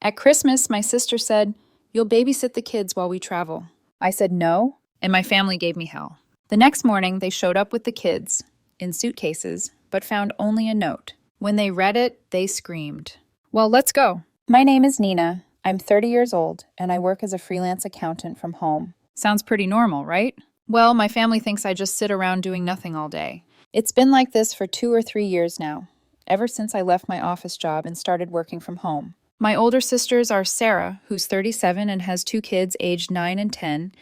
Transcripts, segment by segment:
At Christmas, my sister said, "You'll babysit the kids while we travel." I said no, and my family gave me hell. The next morning, they showed up with the kids, in suitcases, but found only a note. When they read it, they screamed. Well, let's go. My name is Nina. I'm 30 years old, and I work as a freelance accountant from home. Sounds pretty normal, right? Well, my family thinks I just sit around doing nothing all day. It's been like this for 2 or 3 years now, ever since I left my office job and started working from home. My older sisters are Sarah, who's 37 and has two kids aged 9 and 10,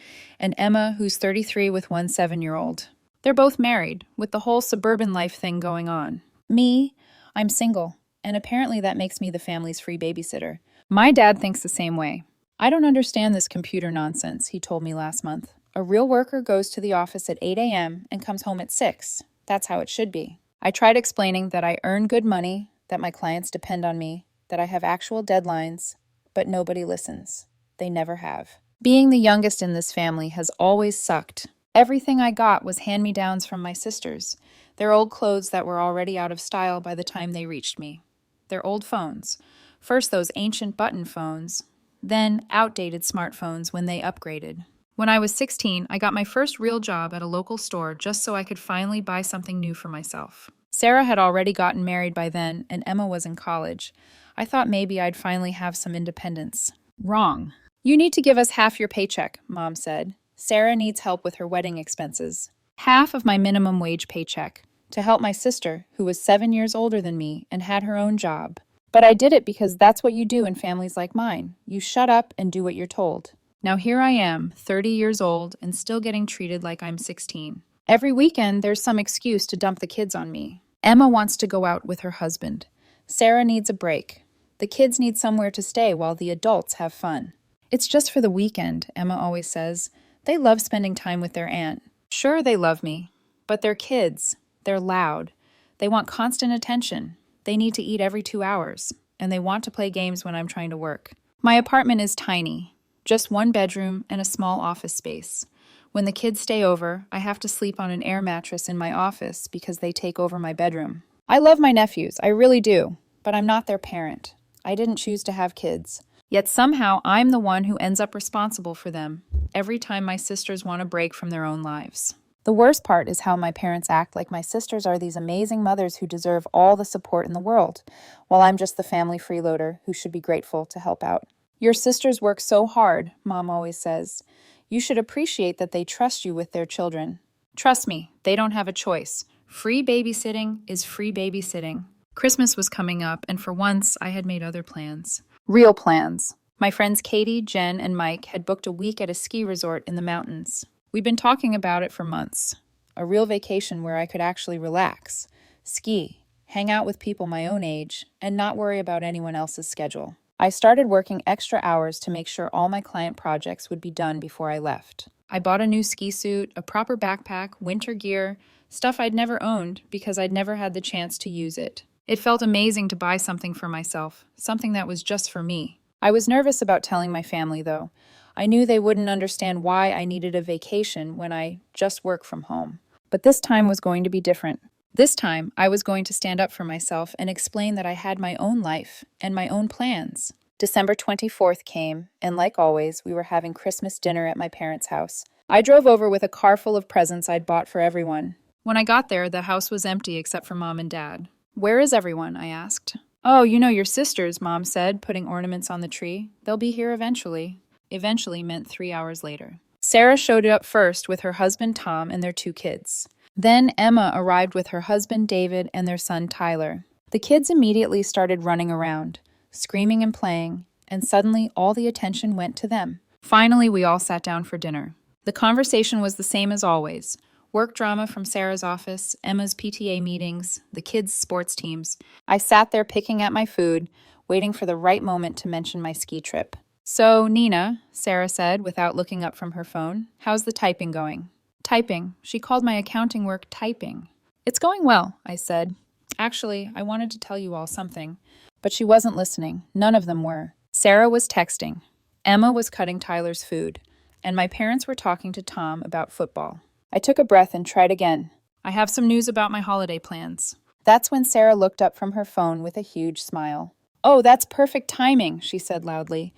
and Emma, who's 33 with one 7-year-old. They're both married, with the whole suburban life thing going on. Me, I'm single, and apparently that makes me the family's free babysitter. My dad thinks the same way. I don't understand this computer nonsense, he told me last month. A real worker goes to the office at 8 a.m. and comes home at 6. That's how it should be. I tried explaining that I earn good money, that my clients depend on me, that I have actual deadlines, but nobody listens. They never have. Being the youngest in this family has always sucked. Everything I got was hand-me-downs from my sisters. Their old clothes that were already out of style by the time they reached me. Their old phones. First those ancient button phones, then outdated smartphones when they upgraded. When I was 16, I got my first real job at a local store just so I could finally buy something new for myself. Sarah had already gotten married by then, and Emma was in college. I thought maybe I'd finally have some independence. Wrong. You need to give us half your paycheck, Mom said. Sarah needs help with her wedding expenses. Half of my minimum wage paycheck, to help my sister, who was 7 years older than me and had her own job. But I did it because that's what you do in families like mine. You shut up and do what you're told. Now here I am, 30 years old, and still getting treated like I'm 16. Every weekend, there's some excuse to dump the kids on me. Emma wants to go out with her husband. Sarah needs a break. The kids need somewhere to stay while the adults have fun. It's just for the weekend, Emma always says. They love spending time with their aunt. Sure, they love me, but they're kids. They're loud. They want constant attention. They need to eat every 2 hours, and they want to play games when I'm trying to work. My apartment is tiny. Just one bedroom and a small office space. When the kids stay over, I have to sleep on an air mattress in my office because they take over my bedroom. I love my nephews, I really do, but I'm not their parent. I didn't choose to have kids. Yet somehow I'm the one who ends up responsible for them every time my sisters want a break from their own lives. The worst part is how my parents act like my sisters are these amazing mothers who deserve all the support in the world, while I'm just the family freeloader who should be grateful to help out. Your sisters work so hard, Mom always says. You should appreciate that they trust you with their children. Trust me, they don't have a choice. Free babysitting is free babysitting. Christmas was coming up, and for once, I had made other plans. Real plans. My friends Katie, Jen, and Mike had booked a week at a ski resort in the mountains. We'd been talking about it for months. A real vacation where I could actually relax, ski, hang out with people my own age, and not worry about anyone else's schedule. I started working extra hours to make sure all my client projects would be done before I left. I bought a new ski suit, a proper backpack, winter gear, stuff I'd never owned because I'd never had the chance to use it. It felt amazing to buy something for myself, something that was just for me. I was nervous about telling my family, though. I knew they wouldn't understand why I needed a vacation when I just work from home. But this time was going to be different. This time, I was going to stand up for myself and explain that I had my own life and my own plans. December 24th came, and like always, we were having Christmas dinner at my parents' house. I drove over with a car full of presents I'd bought for everyone. When I got there, the house was empty except for Mom and Dad. "Where is everyone?" I asked. "Oh, you know your sisters," Mom said, putting ornaments on the tree. "They'll be here eventually." Eventually meant 3 hours later. Sarah showed up first with her husband Tom and their two kids. Then Emma arrived with her husband David and their son Tyler. The kids immediately started running around, screaming and playing, and suddenly all the attention went to them. Finally, we all sat down for dinner. The conversation was the same as always. Work drama from Sarah's office, Emma's PTA meetings, the kids' sports teams. I sat there picking at my food, waiting for the right moment to mention my ski trip. "So, Nina," Sarah said without looking up from her phone, "how's the typing going?" Typing. She called my accounting work typing. "It's going well," I said. "Actually, I wanted to tell you all something." But she wasn't listening. None of them were. Sarah was texting. Emma was cutting Tyler's food. And my parents were talking to Tom about football. I took a breath and tried again. "I have some news about my holiday plans." That's when Sarah looked up from her phone with a huge smile. Oh, that's perfect timing, she said loudly.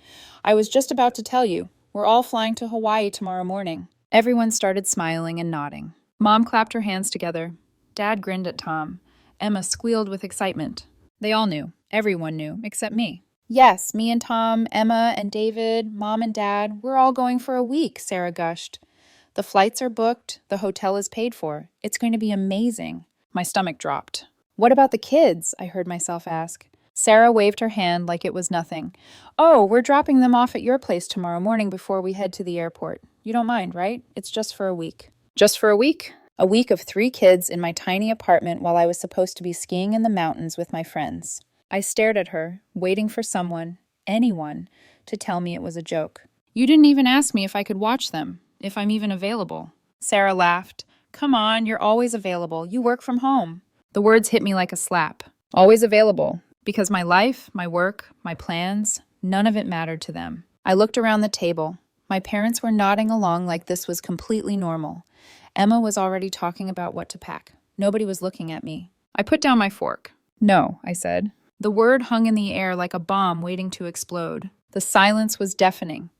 I was just about to tell you. We're all flying to Hawaii tomorrow morning. Everyone started smiling and nodding. Mom clapped her hands together. Dad grinned at Tom. Emma squealed with excitement. They all knew. Everyone knew, except me. Yes, me and Tom, Emma and David, Mom and Dad, we're all going for a week, Sarah gushed. The flights are booked, the hotel is paid for. It's going to be amazing. My stomach dropped. What about the kids? I heard myself ask. Sarah waved her hand like it was nothing. Oh, we're dropping them off at your place tomorrow morning before we head to the airport. You don't mind, right? It's just for a week. Just for a week? A week of 3 kids in my tiny apartment while I was supposed to be skiing in the mountains with my friends. I stared at her, waiting for someone, anyone, to tell me it was a joke. You didn't even ask me if I could watch them, if I'm even available. Sarah laughed. Come on, you're always available. You work from home. The words hit me like a slap. Always available. Because my life, my work, my plans, none of it mattered to them. I looked around the table. My parents were nodding along like this was completely normal. Emma was already talking about what to pack. Nobody was looking at me. I put down my fork. No, I said. The word hung in the air like a bomb waiting to explode. The silence was deafening.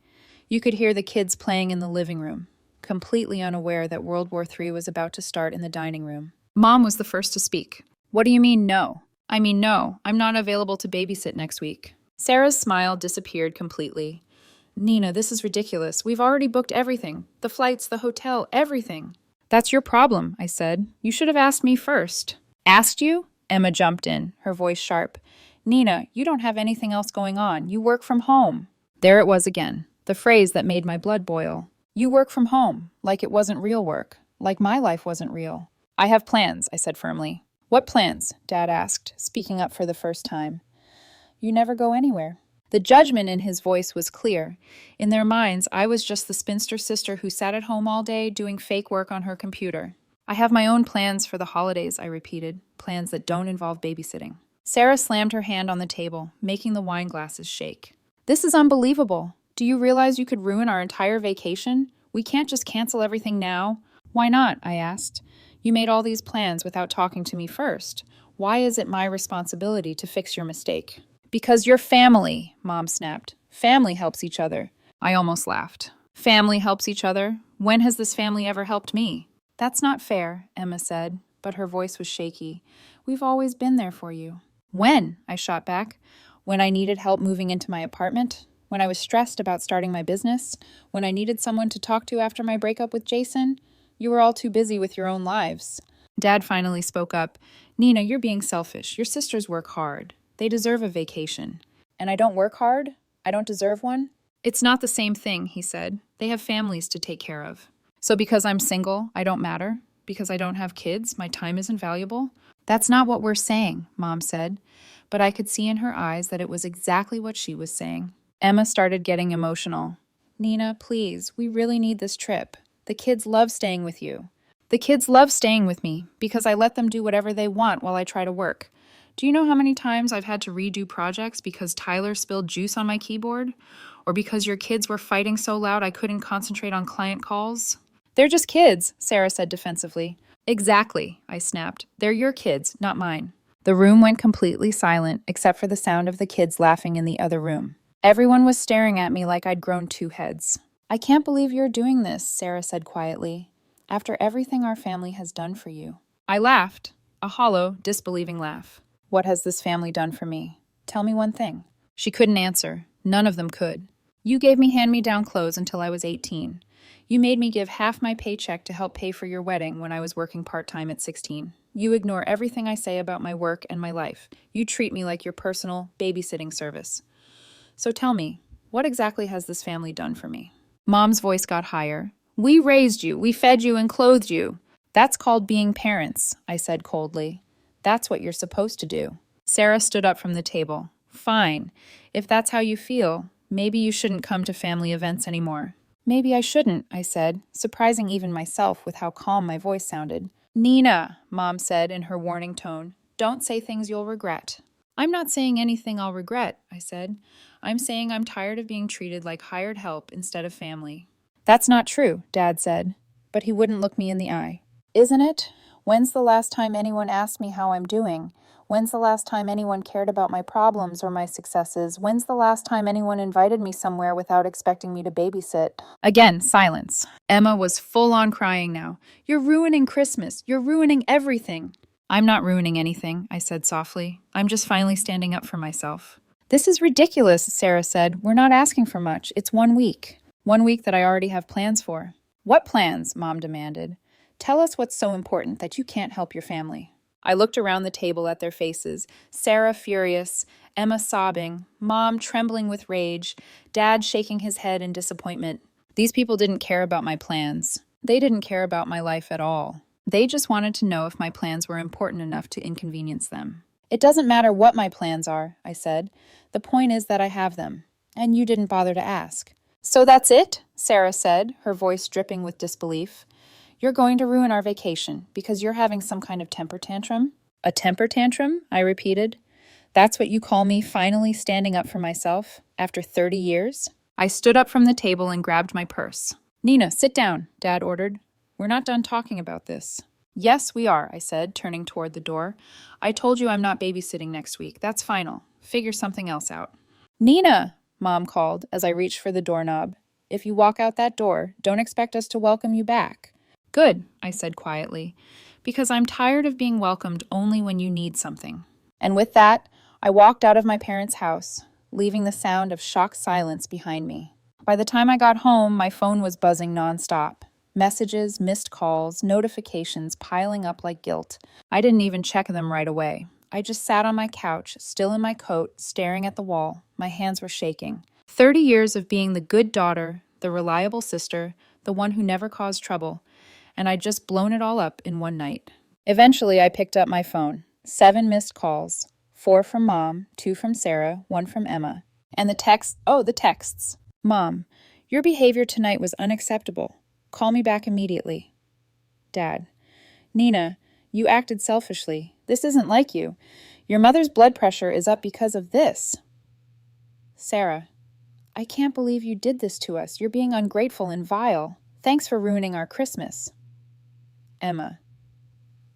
You could hear the kids playing in the living room, completely unaware that World War III was about to start in the dining room. Mom was the first to speak. What do you mean, no? I mean, no, I'm not available to babysit next week. Sarah's smile disappeared completely. Nina, this is ridiculous. We've already booked everything. The flights, the hotel, everything. That's your problem, I said. You should have asked me first. Asked you? Emma jumped in, her voice sharp. Nina, you don't have anything else going on. You work from home. There it was again, the phrase that made my blood boil. You work from home, like it wasn't real work, like my life wasn't real. I have plans, I said firmly. What plans? Dad asked, speaking up for the first time. You never go anywhere. The judgment in his voice was clear. In their minds, I was just the spinster sister who sat at home all day doing fake work on her computer. I have my own plans for the holidays, I repeated, plans that don't involve babysitting. Sarah slammed her hand on the table, making the wine glasses shake. This is unbelievable. Do you realize you could ruin our entire vacation? We can't just cancel everything now. Why not? I asked. You made all these plans without talking to me first. Why is it my responsibility to fix your mistake? Because you're family, Mom snapped. Family helps each other. I almost laughed. Family helps each other? When has this family ever helped me? That's not fair, Emma said, but her voice was shaky. We've always been there for you. When? I shot back. When I needed help moving into my apartment? When I was stressed about starting my business? When I needed someone to talk to after my breakup with Jason? You were all too busy with your own lives. Dad finally spoke up. Nina, you're being selfish. Your sisters work hard. They deserve a vacation. And I don't work hard? I don't deserve one? It's not the same thing, he said. They have families to take care of. So because I'm single, I don't matter? Because I don't have kids, my time isn't valuable? That's not what we're saying, Mom said. But I could see in her eyes that it was exactly what she was saying. Emma started getting emotional. Nina, please, we really need this trip. The kids love staying with you. The kids love staying with me because I let them do whatever they want while I try to work. Do you know how many times I've had to redo projects because Tyler spilled juice on my keyboard? Or because your kids were fighting so loud I couldn't concentrate on client calls? They're just kids, Sarah said defensively. Exactly, I snapped. They're your kids, not mine. The room went completely silent except for the sound of the kids laughing in the other room. Everyone was staring at me like I'd grown 2 heads. I can't believe you're doing this, Sarah said quietly. After everything our family has done for you. I laughed, a hollow, disbelieving laugh. What has this family done for me? Tell me one thing. She couldn't answer. None of them could. You gave me hand-me-down clothes until I was 18. You made me give half my paycheck to help pay for your wedding when I was working part-time at 16. You ignore everything I say about my work and my life. You treat me like your personal babysitting service. So tell me, what exactly has this family done for me? Mom's voice got higher. We raised you. We fed you and clothed you. That's called being parents, I said coldly. That's what you're supposed to do. Sarah stood up from the table. Fine. If that's how you feel, maybe you shouldn't come to family events anymore. Maybe I shouldn't, I said, surprising even myself with how calm my voice sounded. Nina, Mom said in her warning tone, don't say things you'll regret. I'm not saying anything I'll regret, I said. I'm saying I'm tired of being treated like hired help instead of family. That's not true, Dad said, but he wouldn't look me in the eye. Isn't it? When's the last time anyone asked me how I'm doing? When's the last time anyone cared about my problems or my successes? When's the last time anyone invited me somewhere without expecting me to babysit? Again, silence. Emma was full on crying now. You're ruining Christmas. You're ruining everything. I'm not ruining anything, I said softly. I'm just finally standing up for myself. This is ridiculous, Sarah said. We're not asking for much. It's 1 week. 1 week that I already have plans for. What plans? Mom demanded. Tell us what's so important that you can't help your family. I looked around the table at their faces, Sarah furious, Emma sobbing, Mom trembling with rage, Dad shaking his head in disappointment. These people didn't care about my plans. They didn't care about my life at all. They just wanted to know if my plans were important enough to inconvenience them. It doesn't matter what my plans are, I said. The point is that I have them, and you didn't bother to ask. So that's it? Sarah said, her voice dripping with disbelief. You're going to ruin our vacation because you're having some kind of temper tantrum? A temper tantrum? I repeated. That's what you call me finally standing up for myself after 30 years? I stood up from the table and grabbed my purse. Nina, sit down, Dad ordered. We're not done talking about this. Yes, we are, I said, turning toward the door. I told you I'm not babysitting next week. That's final. Figure something else out. Nina, Mom called as I reached for the doorknob. If you walk out that door, don't expect us to welcome you back. Good, I said quietly, because I'm tired of being welcomed only when you need something. And with that, I walked out of my parents' house, leaving the sound of shocked silence behind me. By the time I got home, my phone was buzzing nonstop. Messages, missed calls, notifications piling up like guilt. I didn't even check them right away. I just sat on my couch, still in my coat, staring at the wall. My hands were shaking. 30 years of being the good daughter, the reliable sister, the one who never caused trouble, and I'd just blown it all up in one night. Eventually, I picked up my phone. 7 missed calls. 4 from Mom, 2 from Sarah, 1 from Emma. And the texts. Mom, your behavior tonight was unacceptable. Call me back immediately. Dad, Nina, you acted selfishly. This isn't like you. Your mother's blood pressure is up because of this. Sarah, I can't believe you did this to us. You're being ungrateful and vile. Thanks for ruining our Christmas. Emma,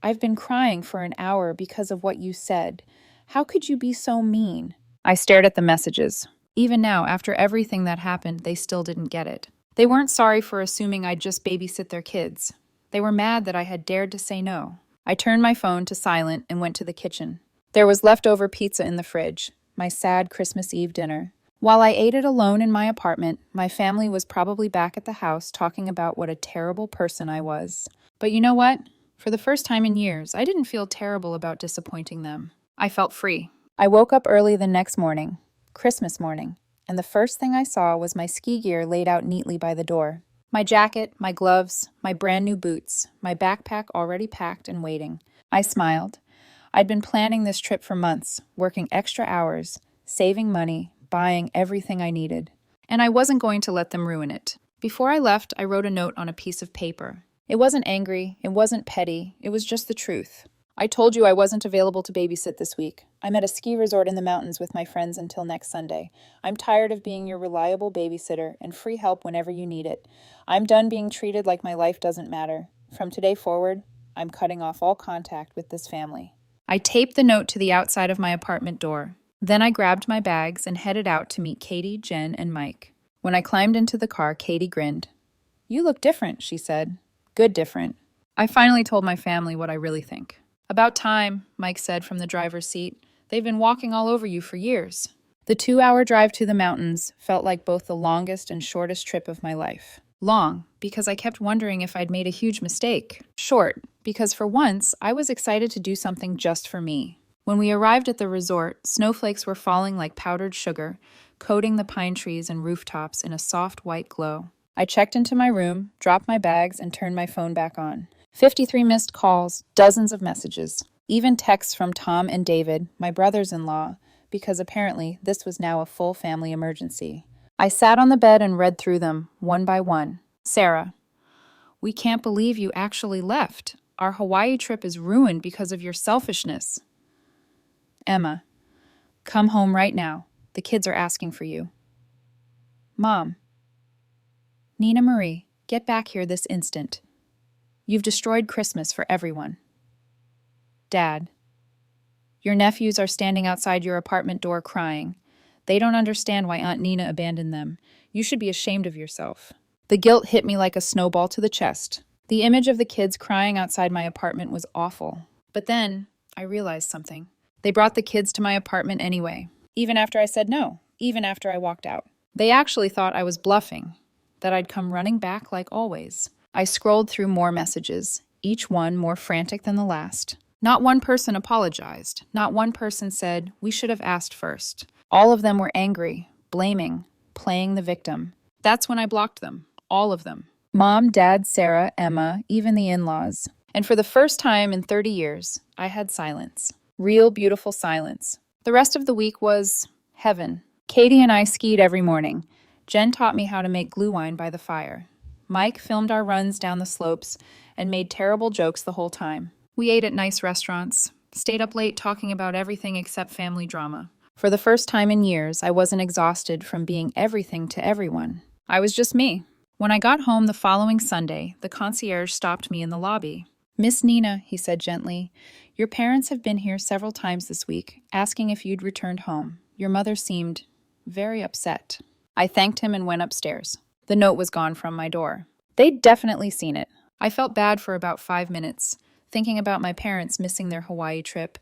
I've been crying for an hour because of what you said. How could you be so mean? I stared at the messages. Even now, after everything that happened, they still didn't get it. They weren't sorry for assuming I'd just babysit their kids. They were mad that I had dared to say no. I turned my phone to silent and went to the kitchen. There was leftover pizza in the fridge, my sad Christmas Eve dinner. While I ate it alone in my apartment, my family was probably back at the house talking about what a terrible person I was. But you know what? For the first time in years, I didn't feel terrible about disappointing them. I felt free. I woke up early the next morning, Christmas morning, and the first thing I saw was my ski gear laid out neatly by the door. My jacket, my gloves, my brand new boots, my backpack already packed and waiting. I smiled. I'd been planning this trip for months, working extra hours, saving money, buying everything I needed. And I wasn't going to let them ruin it. Before I left, I wrote a note on a piece of paper. It wasn't angry, it wasn't petty, it was just the truth. I told you I wasn't available to babysit this week. I'm at a ski resort in the mountains with my friends until next Sunday. I'm tired of being your reliable babysitter and free help whenever you need it. I'm done being treated like my life doesn't matter. From today forward, I'm cutting off all contact with this family. I taped the note to the outside of my apartment door. Then I grabbed my bags and headed out to meet Katie, Jen, and Mike. When I climbed into the car, Katie grinned. You look different, she said. Good different. I finally told my family what I really think. About time, Mike said from the driver's seat. They've been walking all over you for years. The 2-hour drive to the mountains felt like both the longest and shortest trip of my life. Long, because I kept wondering if I'd made a huge mistake. Short, because for once, I was excited to do something just for me. When we arrived at the resort, snowflakes were falling like powdered sugar, coating the pine trees and rooftops in a soft white glow. I checked into my room, dropped my bags, and turned my phone back on. 53 missed calls, dozens of messages, even texts from Tom and David, my brothers-in-law, because apparently this was now a full family emergency. I sat on the bed and read through them, one by one. Sarah, we can't believe you actually left. Our Hawaii trip is ruined because of your selfishness. Emma, come home right now. The kids are asking for you. Mom, Nina Marie, get back here this instant. You've destroyed Christmas for everyone. Dad, Your nephews are standing outside your apartment door crying. They don't understand why Aunt Nina abandoned them. You should be ashamed of yourself. The guilt hit me like a snowball to the chest. The image of the kids crying outside my apartment was awful. But then I realized something. They brought the kids to my apartment anyway, even after I said no, even after I walked out. They actually thought I was bluffing, that I'd come running back like always. I scrolled through more messages, each one more frantic than the last. Not one person apologized. Not one person said, we should have asked first. All of them were angry, blaming, playing the victim. That's when I blocked them, all of them. Mom, Dad, Sarah, Emma, even the in-laws. And for the first time in 30 years, I had silence. Real, beautiful silence. The rest of the week was heaven. Katie and I skied every morning. Jen taught me how to make glue wine by the fire. Mike filmed our runs down the slopes and made terrible jokes the whole time. We ate at nice restaurants, stayed up late talking about everything except family drama. For the first time in years, I wasn't exhausted from being everything to everyone. I was just me. When I got home the following Sunday, the concierge stopped me in the lobby. Miss Nina, he said gently, your parents have been here several times this week, asking if you'd returned home. Your mother seemed very upset. I thanked him and went upstairs. The note was gone from my door. They'd definitely seen it. I felt bad for about 5 minutes, thinking about my parents missing their Hawaii trip,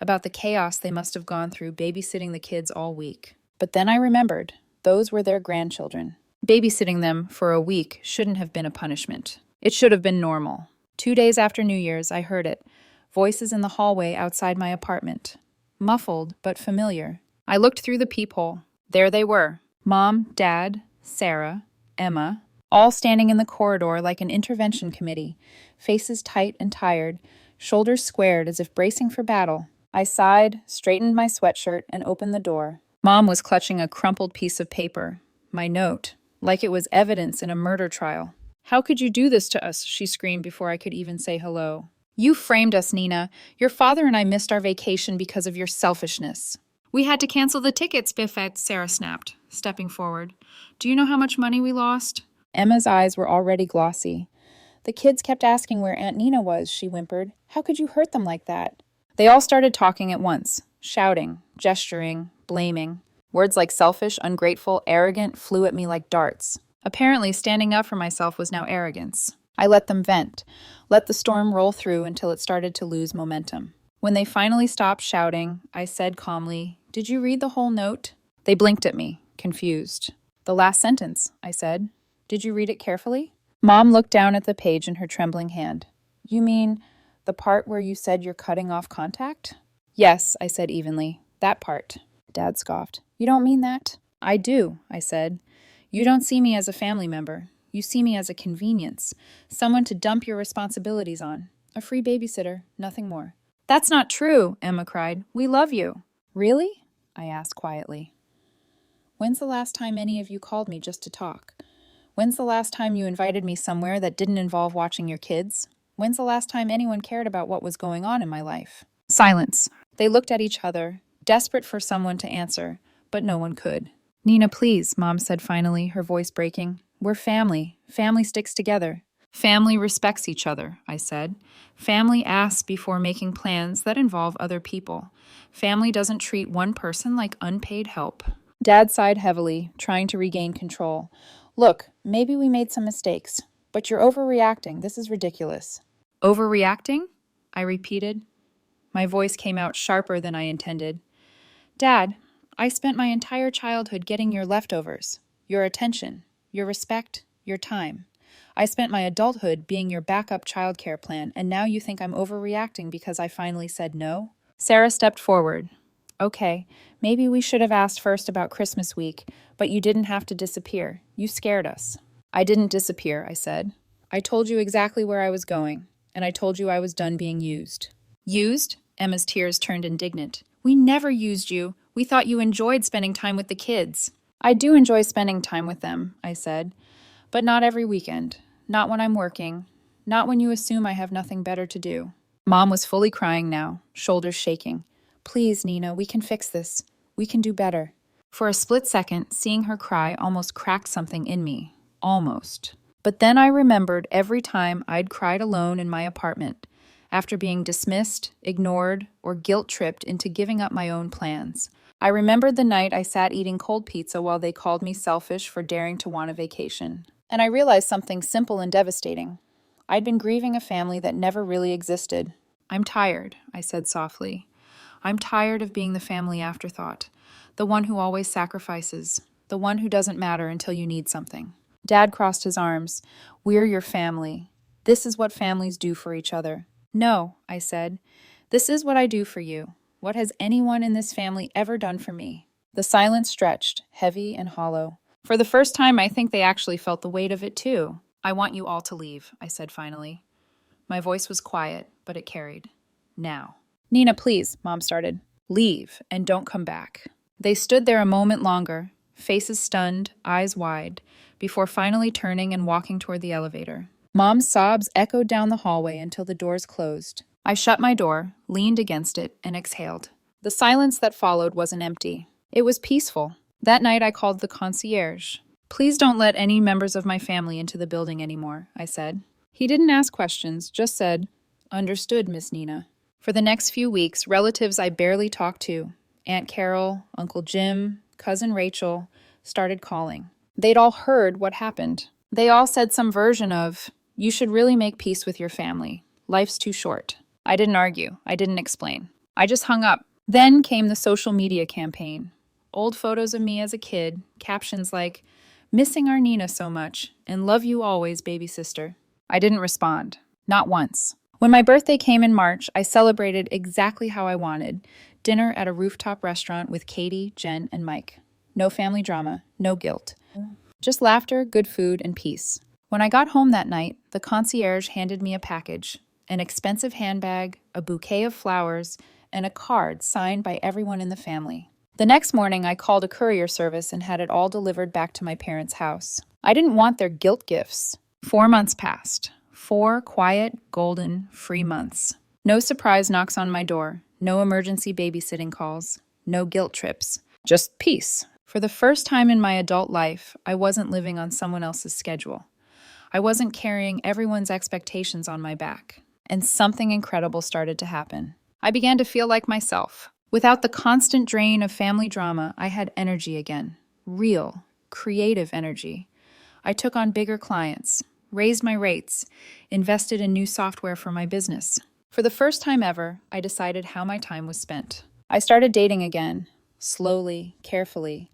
about the chaos they must have gone through babysitting the kids all week. But then I remembered, those were their grandchildren. Babysitting them for a week shouldn't have been a punishment. It should have been normal. 2 days after New Year's, I heard it. Voices in the hallway outside my apartment. Muffled, but familiar. I looked through the peephole. There they were. Mom, Dad, Sarah, Emma, all standing in the corridor like an intervention committee, faces tight and tired, shoulders squared as if bracing for battle. I sighed, straightened my sweatshirt, and opened the door. Mom was clutching a crumpled piece of paper. My note. Like it was evidence in a murder trial. How could you do this to us? She screamed before I could even say hello. You framed us, Nina. Your father and I missed our vacation because of your selfishness. We had to cancel the tickets, Biffette, Sarah snapped, stepping forward. Do you know how much money we lost? Emma's eyes were already glossy. The kids kept asking where Aunt Nina was, she whimpered. How could you hurt them like that? They all started talking at once, shouting, gesturing, blaming. Words like selfish, ungrateful, arrogant flew at me like darts. Apparently, standing up for myself was now arrogance. I let them vent, let the storm roll through until it started to lose momentum. When they finally stopped shouting, I said calmly, Did you read the whole note? They blinked at me, confused. The last sentence, I said. Did you read it carefully? Mom looked down at the page in her trembling hand. You mean the part where you said you're cutting off contact? Yes, I said evenly. That part. Dad scoffed. You don't mean that? I do, I said. You don't see me as a family member. You see me as a convenience, someone to dump your responsibilities on. A free babysitter, nothing more. That's not true, Emma cried. We love you. Really? I asked quietly. When's the last time any of you called me just to talk? When's the last time you invited me somewhere that didn't involve watching your kids? When's the last time anyone cared about what was going on in my life? Silence. They looked at each other, desperate for someone to answer, but no one could. Nina, please, Mom said finally, her voice breaking. We're family. Family sticks together. Family respects each other, I said. Family asks before making plans that involve other people. Family doesn't treat one person like unpaid help. Dad sighed heavily, trying to regain control. Look, maybe we made some mistakes, but you're overreacting. This is ridiculous. Overreacting? I repeated. My voice came out sharper than I intended. Dad, I spent my entire childhood getting your leftovers, your attention, your respect, your time. I spent my adulthood being your backup childcare plan, and now you think I'm overreacting because I finally said no? Sarah stepped forward. Okay, maybe we should have asked first about Christmas week, but you didn't have to disappear. You scared us. I didn't disappear, I said. I told you exactly where I was going, and I told you I was done being used. Used? Emma's tears turned indignant. We never used you. We thought you enjoyed spending time with the kids. I do enjoy spending time with them, I said, but not every weekend. Not when I'm working. Not when you assume I have nothing better to do. Mom was fully crying now, shoulders shaking. Please, Nina, we can fix this. We can do better. For a split second, seeing her cry almost cracked something in me. Almost. But then I remembered every time I'd cried alone in my apartment, after being dismissed, ignored, or guilt-tripped into giving up my own plans. I remembered the night I sat eating cold pizza while they called me selfish for daring to want a vacation. And I realized something simple and devastating. I'd been grieving a family that never really existed. "I'm tired," I said softly. "I'm tired of being the family afterthought, the one who always sacrifices, the one who doesn't matter until you need something." Dad crossed his arms. "We're your family. This is what families do for each other." "No," I said. "This is what I do for you. What has anyone in this family ever done for me?" The silence stretched, heavy and hollow. For the first time, I think they actually felt the weight of it too. "I want you all to leave," I said finally. My voice was quiet, but it carried. "Now." "Nina, please," Mom started. "Leave, and don't come back." They stood there a moment longer, faces stunned, eyes wide, before finally turning and walking toward the elevator. Mom's sobs echoed down the hallway until the doors closed. I shut my door, leaned against it, and exhaled. The silence that followed wasn't empty. It was peaceful. That night I called the concierge. "Please don't let any members of my family into the building anymore," I said. He didn't ask questions, just said, "Understood, Miss Nina." For the next few weeks, relatives I barely talked to, Aunt Carol, Uncle Jim, Cousin Rachel, started calling. They'd all heard what happened. They all said some version of, "You should really make peace with your family. Life's too short." I didn't argue. I didn't explain. I just hung up. Then came the social media campaign. Old photos of me as a kid, captions like, "Missing our Nina so much," and "Love you always, baby sister." I didn't respond. Not once. When my birthday came in March, I celebrated exactly how I wanted. Dinner at a rooftop restaurant with Katie, Jen, and Mike. No family drama, no guilt. Just laughter, good food, and peace. When I got home that night, the concierge handed me a package. An expensive handbag, a bouquet of flowers, and a card signed by everyone in the family. The next morning, I called a courier service and had it all delivered back to my parents' house. I didn't want their guilt gifts. 4 months passed. 4 quiet, golden, free months. No surprise knocks on my door. No emergency babysitting calls. No guilt trips. Just peace. For the first time in my adult life, I wasn't living on someone else's schedule. I wasn't carrying everyone's expectations on my back. And something incredible started to happen. I began to feel like myself. Without the constant drain of family drama, I had energy again. Real, creative energy. I took on bigger clients, raised my rates, invested in new software for my business. For the first time ever, I decided how my time was spent. I started dating again, slowly, carefully.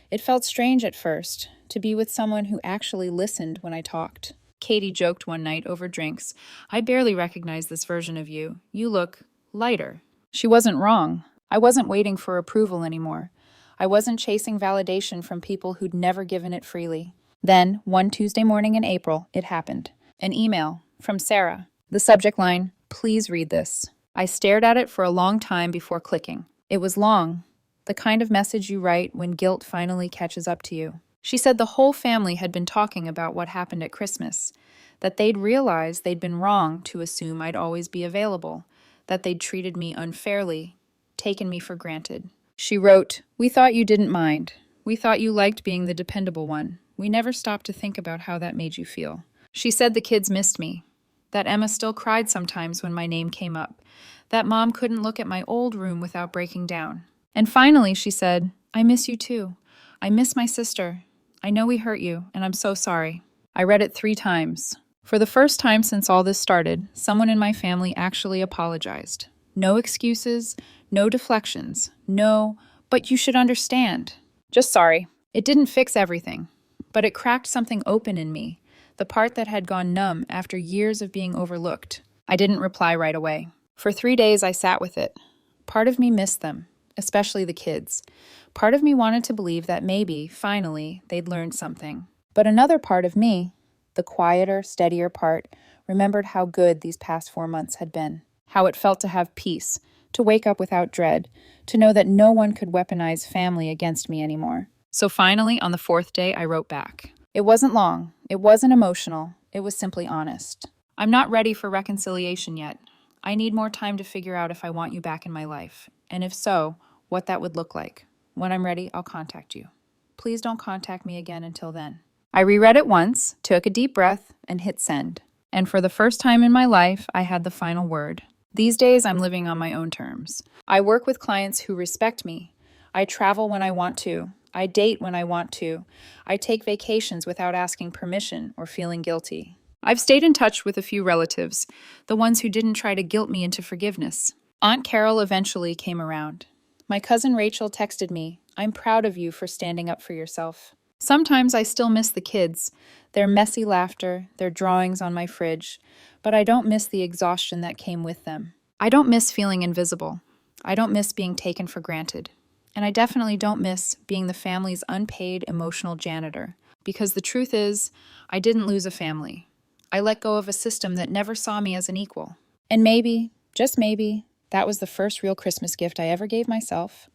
It felt strange at first, to be with someone who actually listened when I talked. Katie joked one night over drinks, "I barely recognize this version of you. You look lighter." She wasn't wrong. I wasn't waiting for approval anymore. I wasn't chasing validation from people who'd never given it freely. Then, one Tuesday morning in April, it happened. An email from Sarah. The subject line, "Please read this." I stared at it for a long time before clicking. It was long, the kind of message you write when guilt finally catches up to you. She said the whole family had been talking about what happened at Christmas, that they'd realized they'd been wrong to assume I'd always be available, that they'd treated me unfairly, taken me for granted. She wrote, "We thought you didn't mind. We thought you liked being the dependable one. We never stopped to think about how that made you feel." She said the kids missed me, that Emma still cried sometimes when my name came up, that Mom couldn't look at my old room without breaking down. And finally, she said, "I miss you too. I miss my sister. I know we hurt you, and I'm so sorry." I read it 3 times. For the first time since all this started, someone in my family actually apologized. No excuses, no deflections, no, "But you should understand." Just sorry. It didn't fix everything, but it cracked something open in me, the part that had gone numb after years of being overlooked. I didn't reply right away. For 3 days, I sat with it. Part of me missed them, especially the kids. Part of me wanted to believe that maybe, finally, they'd learned something. But another part of me, the quieter, steadier part, remembered how good these past 4 months had been. How it felt to have peace, to wake up without dread, to know that no one could weaponize family against me anymore. So finally, on the 4th day, I wrote back. It wasn't long. It wasn't emotional. It was simply honest. "I'm not ready for reconciliation yet. I need more time to figure out if I want you back in my life, and if so, what that would look like. When I'm ready, I'll contact you. Please don't contact me again until then." I reread it once, took a deep breath, and hit send. And for the first time in my life, I had the final word. These days, I'm living on my own terms. I work with clients who respect me. I travel when I want to. I date when I want to. I take vacations without asking permission or feeling guilty. I've stayed in touch with a few relatives, the ones who didn't try to guilt me into forgiveness. Aunt Carol eventually came around. My cousin Rachel texted me, "I'm proud of you for standing up for yourself." Sometimes I still miss the kids, their messy laughter, their drawings on my fridge, but I don't miss the exhaustion that came with them. I don't miss feeling invisible. I don't miss being taken for granted. And I definitely don't miss being the family's unpaid emotional janitor. Because the truth is, I didn't lose a family. I let go of a system that never saw me as an equal. And maybe, just maybe, that was the first real Christmas gift I ever gave myself.